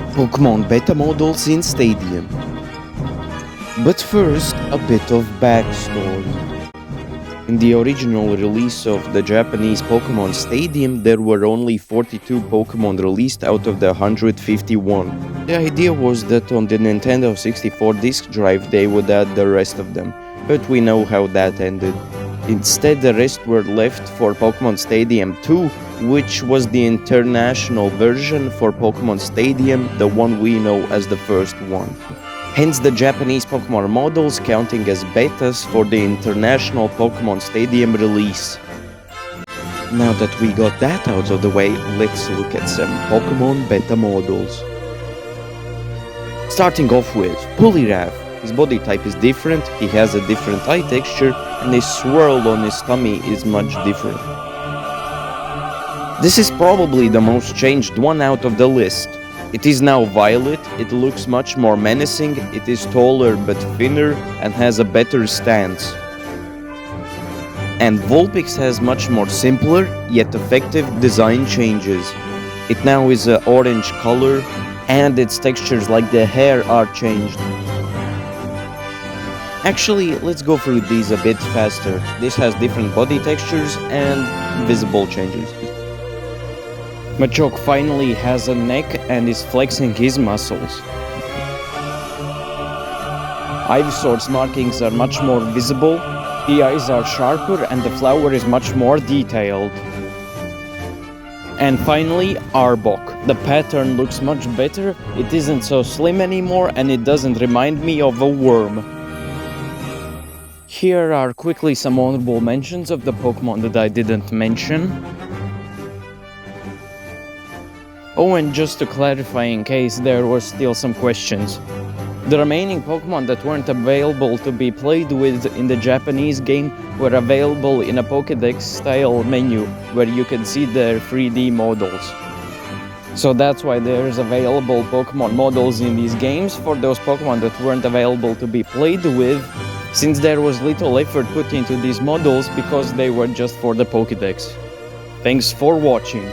Pokemon beta models in Stadium. But first, a bit of backstory. In the original release of the Japanese Pokemon Stadium, there were only 42 Pokemon released out of the 151. The idea was that on the Nintendo 64 disk drive they would add the rest of them, but we know how that ended. Instead, the rest were left for Pokemon Stadium 2, which was the international version for Pokemon Stadium, the one we know as the first one. Hence the Japanese Pokemon models counting as betas for the international Pokemon Stadium release. Now that we got that out of the way, let's look at some Pokemon beta models. Starting off with Poliwrath. His body type is different, he has a different eye texture, and his swirl on his tummy is much different. This is probably the most changed one out of the list. It is now violet, it looks much more menacing, it is taller but thinner, and has a better stance. And VULPIX has much more simpler, yet effective design changes. It now is an orange color, and its textures like the hair are changed. Actually, let's go through these a bit faster. This has different body textures and visible changes. Machoke finally has a neck and is flexing his muscles. Ivysaur's markings are much more visible, the eyes are sharper and the flower is much more detailed. And finally, ARBOK. The pattern looks much better, it isn't so slim anymore and it doesn't remind me of a worm. Here are quickly some honorable mentions of the Pokemon that I didn't mention. Oh, and just to clarify in case there were still some questions. The remaining Pokemon that weren't available to be played with in the Japanese game were available in a Pokédex style menu where you can see their 3D models. So that's why there's available Pokemon models in these games for those Pokemon that weren't available to be played with, since there was little effort put into these models because they were just for the Pokédex. Thanks for watching.